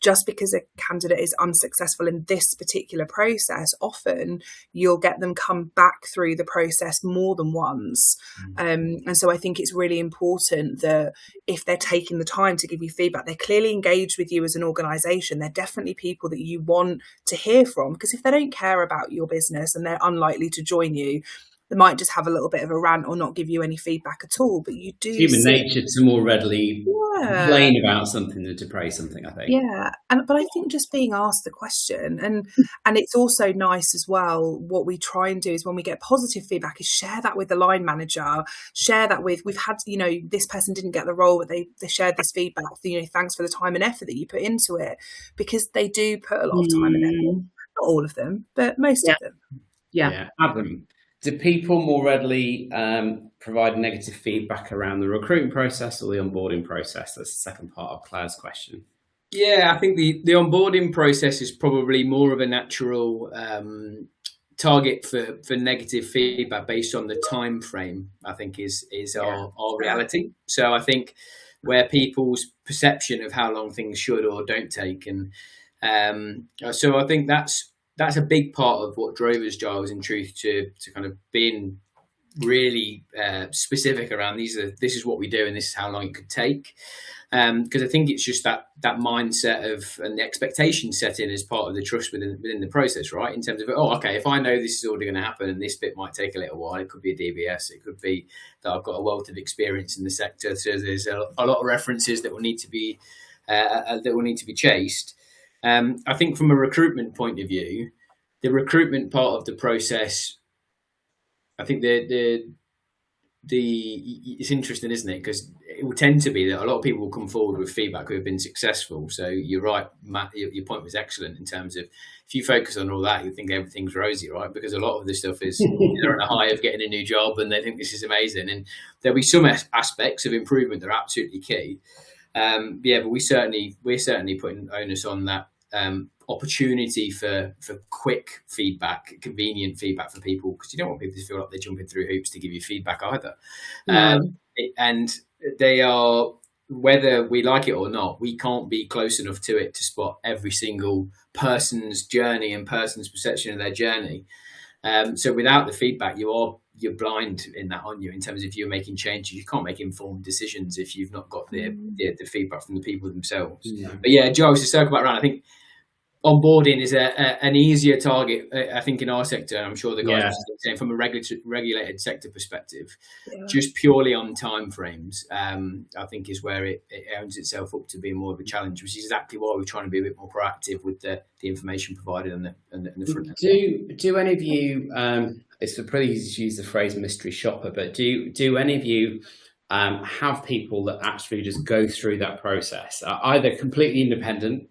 A: Just because a candidate is unsuccessful in this particular process, often you'll get them come back through the process more than once. And so I think it's really important that if they're taking the time to give you feedback, they're clearly engaged with you as an organisation. They're definitely people that you want to hear from, because if they don't care about your business and they're unlikely to join you, they might just have a little bit of a rant or not give you any feedback at all. But you do
B: human nature to more readily complain about something than to praise something, I think.
A: Yeah, but I think just being asked the question, and it's also nice as well. What we try and do is when we get positive feedback, is share that with the line manager. Share that with, we've had, this person didn't get the role, but they shared this feedback. Thanks for the time and effort that you put into it, because they do put a lot of time and effort. Not all of them, but most of them.
D: Yeah.
B: Adam, do people more readily provide negative feedback around the recruiting process or the onboarding process? That's the second part of Claire's question.
C: Yeah, I think the onboarding process is probably more of a natural target for negative feedback based on the time frame, I think is our reality. So I think where people's perception of how long things should or don't take, and so I think that's a big part of what drove us, Giles, in truth, to kind of being really specific around this is what we do and this is how long it could take. Because I think it's just that mindset of, and the expectation set in as part of the trust within the process, right? In terms of, okay, if I know this is already going to happen and this bit might take a little while, it could be a DBS, it could be that I've got a wealth of experience in the sector, so there's a lot of references that will need to be chased. I think from a recruitment point of view, the recruitment part of the process, I think it's interesting, isn't it? Because it will tend to be that a lot of people will come forward with feedback who have been successful. So you're right, Matt, your point was excellent in terms of if you focus on all that, you think everything's rosy, right? Because a lot of this stuff is they're on a high of getting a new job and they think this is amazing. And there'll be some aspects of improvement that are absolutely key. But we're certainly putting onus on that opportunity for quick feedback, convenient feedback for people, because you don't want people to feel like they're jumping through hoops to give you feedback either. And they are, whether we like it or not, we can't be close enough to it to spot every single person's journey and person's perception of their journey. So without the feedback, you're blind in that, aren't you? In terms of you're making changes, you can't make informed decisions if you've not got the feedback from the people themselves. Yeah. But yeah, Giles, to circle back around, I think onboarding is an easier target, I think, in our sector. I'm sure the guys are saying from a regulated sector perspective, just purely on time frames, I think is where it owns itself up to being more of a challenge, which is exactly why we're trying to be a bit more proactive with the information provided and the front end.
B: Do any of you, it's pretty easy to use the phrase mystery shopper, but do any of you have people that actually just go through that process, either completely independent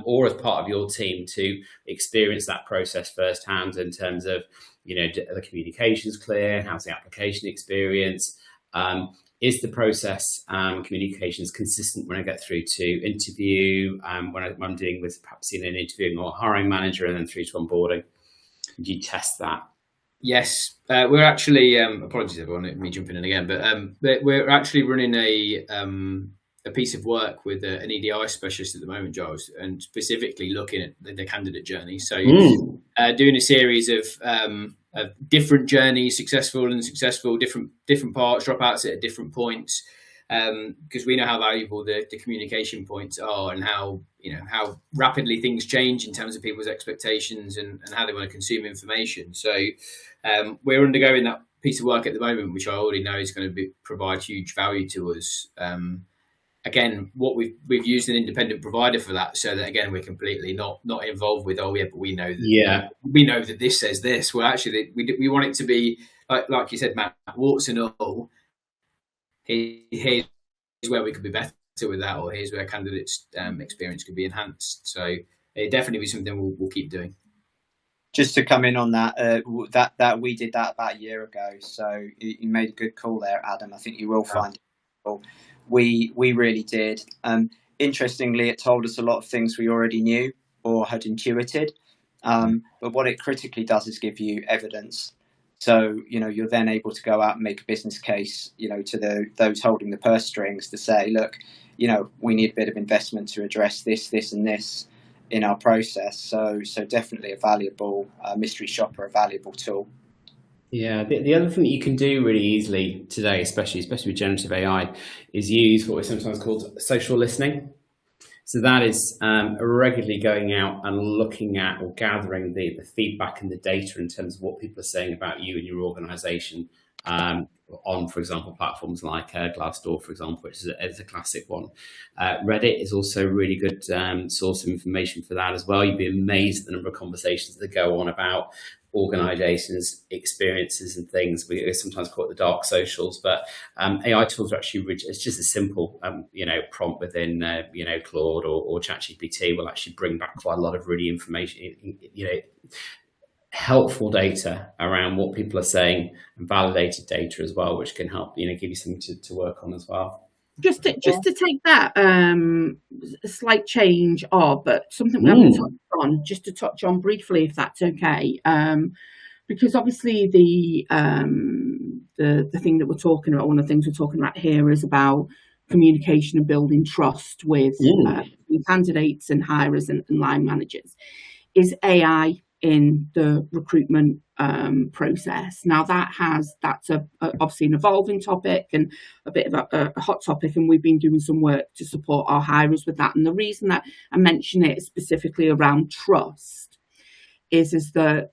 B: or as part of your team, to experience that process firsthand in terms of, are the communications clear? How's the application experience? Is the process communications consistent when I get through to interview, when I'm dealing with perhaps an interviewing or hiring manager and then through to onboarding? Do you test that?
C: Yes, we're actually, apologies everyone, me jumping in again, but we're actually running a piece of work with an EDI specialist at the moment, Giles, and specifically looking at the candidate journey. So doing a series of different journeys, successful, different parts, dropouts at different points, because we know how valuable the communication points are, and how rapidly things change in terms of people's expectations and how they want to consume information. So we're undergoing that piece of work at the moment, which I already know is going to provide huge value to us. Again, what we've used an independent provider for that, so that again we're completely not involved with. But we know that we know that this says this. Well, actually, we want it to be like you said, Matt, warts and all. Here's where we could be better with that, or here's where candidates' experience could be enhanced. So it definitely be something we'll keep doing.
E: Just to come in on that, that we did that about a year ago. So you made a good call there, Adam. I think you will find it. We really did. Interestingly, it told us a lot of things we already knew or had intuited. But what it critically does is give you evidence. So, you're then able to go out and make a business case, to those holding the purse strings to say, look, we need a bit of investment to address this, and this in our process. So definitely a valuable mystery shopper, a valuable tool.
B: Yeah, the other thing that you can do really easily today, especially with generative AI, is use what is sometimes called social listening. So that is regularly going out and looking at or gathering the feedback and the data in terms of what people are saying about you and your organisation on, for example, platforms like Glassdoor, for example, which is a classic one. Reddit is also a really good source of information for that as well. You'd be amazed at the number of conversations that go on about organisations, experiences and things. We sometimes call it the dark socials, but AI tools are actually it's just a simple prompt within Claude or ChatGPT will actually bring back quite a lot of really information, helpful data around what people are saying and validated data as well, which can help give you something to work on as well.
D: Just to take that a slight change but something we haven't touched on, just to touch on briefly, if that's okay, because obviously the thing that we're talking about, one of the things we're talking about here is about communication and building trust with candidates and hirers and line managers. Is AI in the recruitment process? Now that's obviously an evolving topic and a bit of a hot topic, and we've been doing some work to support our hirers with that. And the reason that I mention it specifically around trust is that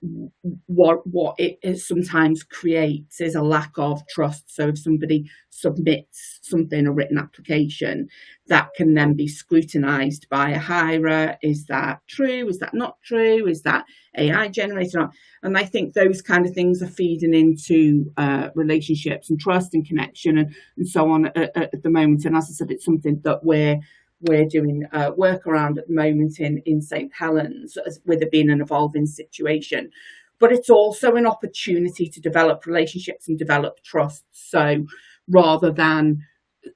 D: what it sometimes creates is a lack of trust. So if somebody submits something, a written application, that can then be scrutinised by a hirer. Is that true? Is that not true? Is that AI generated? And I think those kind of things are feeding into relationships and trust and connection and so on at the moment. And as I said, it's something that we're doing work around at the moment in St Helens, with it being an evolving situation. But it's also an opportunity to develop relationships and develop trust. So rather than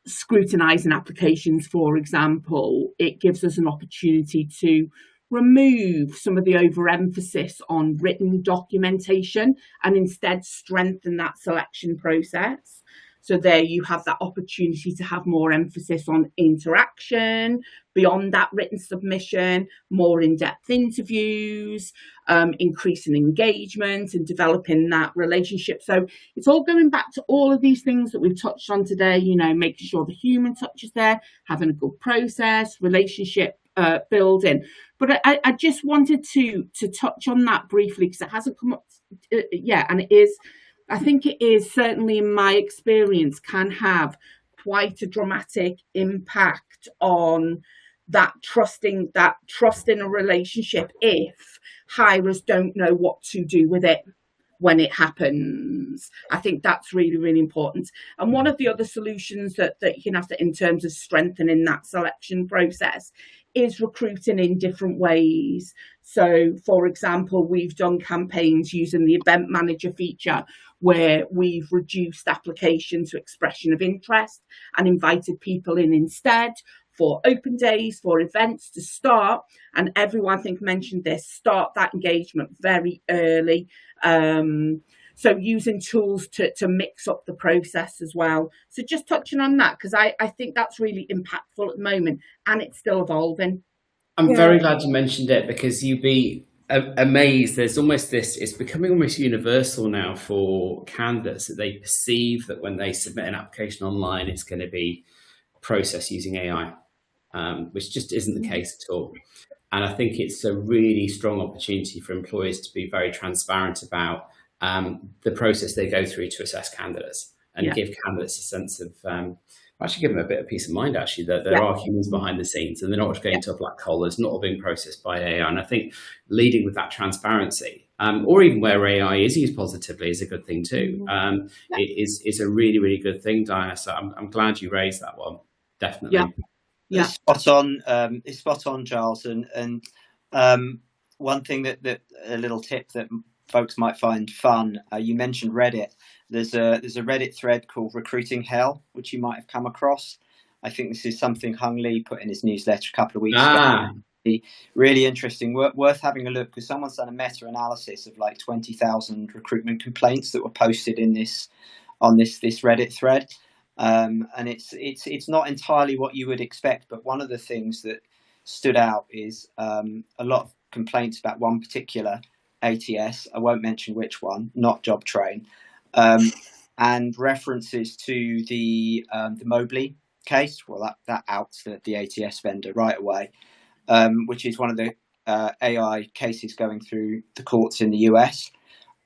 D: scrutinising applications, for example, it gives us an opportunity to remove some of the overemphasis on written documentation and instead strengthen that selection process. So there you have that opportunity to have more emphasis on interaction beyond that written submission, more in-depth interviews, increasing engagement and developing that relationship. So it's all going back to all of these things that we've touched on today, making sure the human touch is there, having a good process, relationship building. But I just wanted to touch on that briefly because it hasn't come up yet, and it is, I think it is, certainly in my experience, can have quite a dramatic impact on that trust in a relationship if hirers don't know what to do with it when it happens. I think that's really, really important. And one of the other solutions that you can have to, in terms of strengthening that selection process, is recruiting in different ways. So, for example, we've done campaigns using the event manager feature where we've reduced application to expression of interest and invited people in instead for open days, for events to start. And everyone, I think, mentioned this, start that engagement very early. So using tools to mix up the process as well. So just touching on that, because I think that's really impactful at the moment and it's still evolving.
B: I'm very glad you mentioned it, because you'd be amazed. There's almost this, it's becoming almost universal now for candidates that they perceive that when they submit an application online, it's going to be processed using AI, which just isn't the case at all. And I think it's a really strong opportunity for employers to be very transparent about the process they go through to assess candidates and give candidates a sense of, actually give them a bit of peace of mind, actually, that there are humans behind the scenes and they're not just going to a black hole. It's not all being processed by AI. And I think leading with that transparency, or even where AI is used positively, is a good thing too. It is a really, really good thing, Diana. So I'm glad you raised that one. Definitely.
E: It's spot on, Giles. And one thing that a little tip that folks might find fun. You mentioned Reddit. There's a Reddit thread called Recruiting Hell, which you might have come across. I think this is something Hung Lee put in his newsletter a couple of weeks ago. Really interesting, worth having a look, because someone's done a meta-analysis of like 20,000 recruitment complaints that were posted in this Reddit thread, and it's not entirely what you would expect. But one of the things that stood out is a lot of complaints about one particular ATS. I won't mention which one, not Jobtrain, and references to the Mobley case. Well, that outs the ATS vendor right away, which is one of the AI cases going through the courts in the US.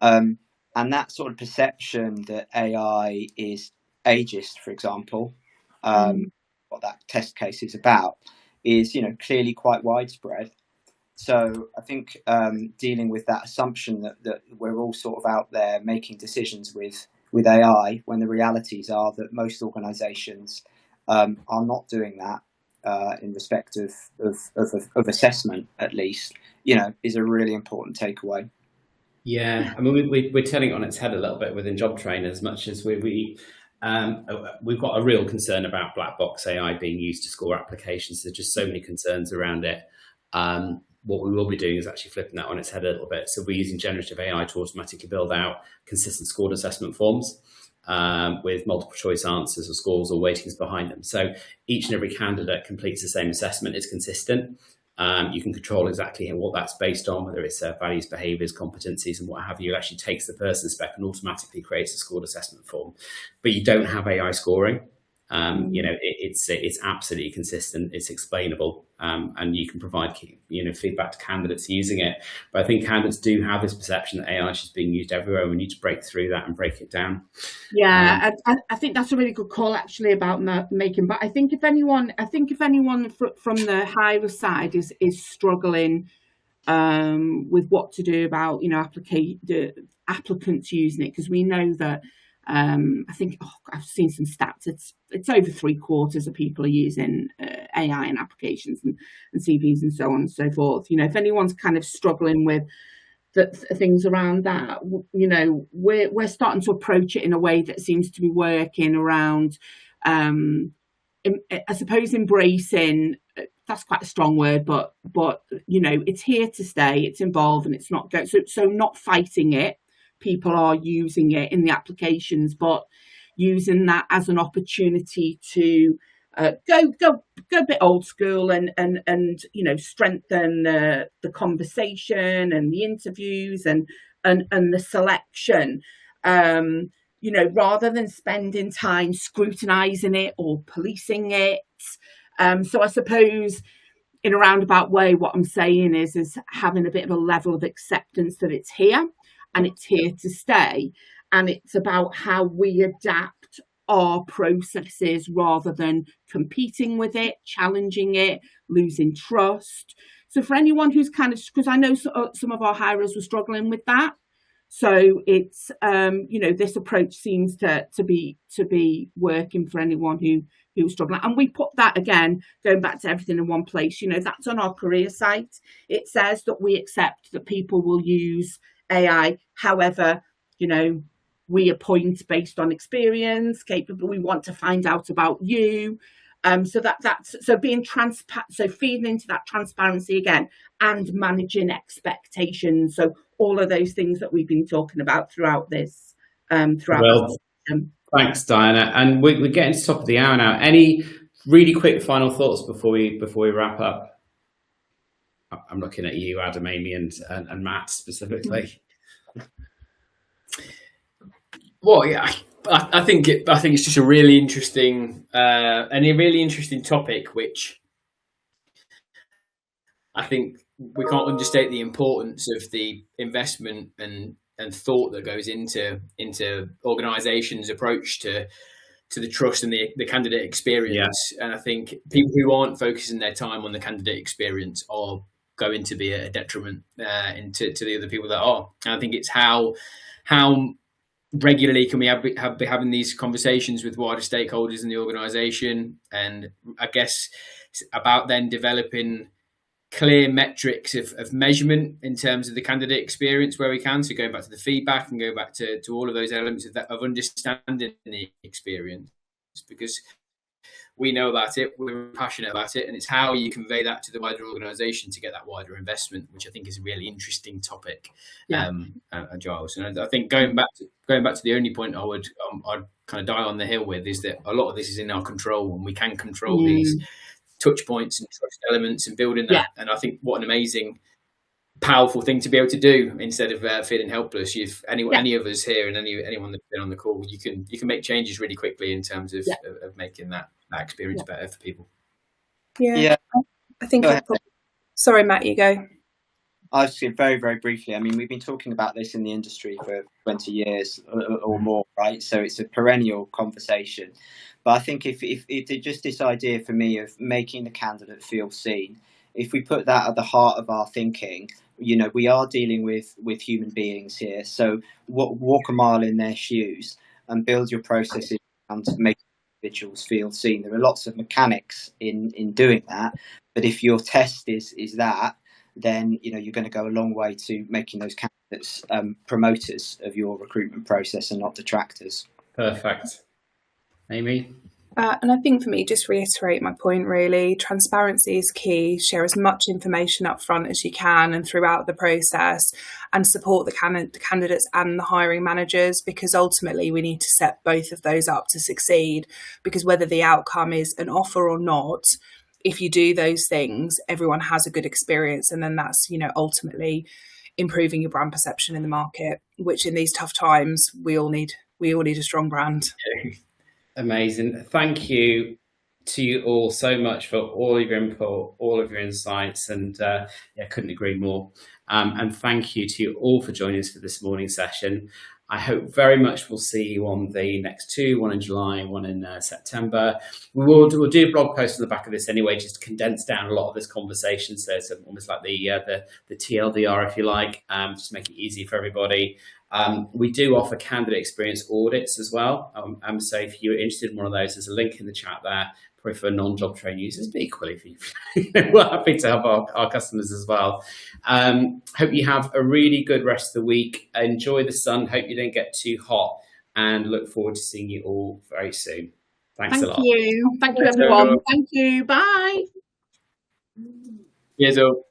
E: And that sort of perception that AI is ageist, for example, what that test case is about, is clearly quite widespread. So I think dealing with that assumption that we're all sort of out there making decisions with AI, when the realities are that most organisations are not doing that in respect of assessment, at least, is a really important takeaway.
B: Yeah, I mean, we're turning it on its head a little bit within Jobtrain, as much as we've got a real concern about black box AI being used to score applications. There's just so many concerns around it. What we will be doing is actually flipping that on its head a little bit. So we're using generative AI to automatically build out consistent scored assessment forms with multiple choice answers or scores or weightings behind them. So each and every candidate completes the same assessment, is consistent. You can control exactly what that's based on, whether it's values, behaviours, competencies, and what have you. It actually takes the person's spec and automatically creates a scored assessment form. But you don't have AI scoring. It's absolutely consistent. It's explainable, and you can provide feedback to candidates using it. But I think candidates do have this perception that AI is just being used everywhere. We need to break through that and break it down.
D: Yeah, I think that's a really good call actually about making. But I think if anyone from the hirer side is struggling with what to do about the applicants using it, because we know that. I think I've seen some stats. It's over 3/4 of people are using AI in applications and CVs and so on and so forth. If anyone's kind of struggling with the things around that, we're starting to approach it in a way that seems to be working around. I suppose embracing. That's quite a strong word, but it's here to stay. It's involved, and it's not so not fighting it. People are using it in the applications, but using that as an opportunity to go a bit old school and strengthen the conversation and the interviews and the selection. Rather than spending time scrutinising it or policing it. So I suppose in a roundabout way, what I'm saying is having a bit of a level of acceptance that it's here. And it's here to stay. And it's about how we adapt our processes rather than competing with it, challenging it, losing trust. So for anyone who's because I know some of our hirers were struggling with that. So it's, this approach seems to be working for anyone who's struggling. And we put that, again, going back to everything in one place, that's on our career site. It says that we accept that people will use AI, however, we appoint based on experience, capable. We want to find out about you, so that's being transparent. So feeding into that transparency again, and managing expectations. So all of those things that we've been talking about throughout this. Thanks,
B: Diana. And we're getting to the top of the hour now. Any really quick final thoughts before we wrap up? I'm looking at you, Adam, Amy, and Matt specifically.
C: Well, yeah, I think it's just a really interesting topic, which I think we can't understate the importance of the investment and thought that goes into organisations' approach to the trust and the candidate experience. Yeah. And I think people who aren't focusing their time on the candidate experience are going to be a detriment to the other people that are. And I think it's how regularly can we be having these conversations with wider stakeholders in the organisation, and I guess it's about then developing clear metrics of measurement in terms of the candidate experience where we can. So going back to the feedback and going back to all of those elements of understanding the experience, because we know about it, we're passionate about it, and it's how you convey that to the wider organisation to get that wider investment, which I think is a really interesting topic, Giles. And I think going back to the only point I'd kind of die on the hill with is that a lot of this is in our control, and we can control these touch points and trust elements and building that. And I think what an amazing, powerful thing to be able to do instead of feeling helpless. Any of us here and anyone that's been on the call, you can make changes really quickly in terms of making that experience better for people.
A: I think sorry, Matt, you go.
E: I was just very, very briefly. I mean, we've been talking about this in the industry for 20 years or more, right? So it's a perennial conversation. But I think if just this idea for me of making the candidate feel seen, if we put that at the heart of our thinking, we are dealing with human beings here. So walk a mile in their shoes and build your processes and make individuals feel seen. There are lots of mechanics in doing that, but if your test is that, then you're going to go a long way to making those candidates promoters of your recruitment process and not detractors.
B: Perfect. Amy?
A: And I think for me, just reiterate my point really, transparency is key. Share as much information up front as you can and throughout the process, and support the candidates and the hiring managers, because ultimately we need to set both of those up to succeed, because whether the outcome is an offer or not, if you do those things, everyone has a good experience, and then that's ultimately improving your brand perception in the market, which in these tough times we all need a strong brand.
B: Amazing. Thank you to you all so much for all of your input, all of your insights, and couldn't agree more. And thank you to you all for joining us for this morning's session. I hope very much we'll see you on the next two, one in July, one in September. We'll do a blog post on the back of this anyway, just to condense down a lot of this conversation. So it's almost like the TLDR, if you like, just make it easy for everybody. We do offer candidate experience audits as well. So if you're interested in one of those, there's a link in the chat there, probably for non-Jobtrain users, but equally for you. We're happy to help our customers as well. Hope you have a really good rest of the week. Enjoy the sun. Hope you don't get too hot, and look forward to seeing you all very soon. Thanks a lot.
D: Thank you. Thank you, everyone. Thank you. Bye.
C: Cheers all.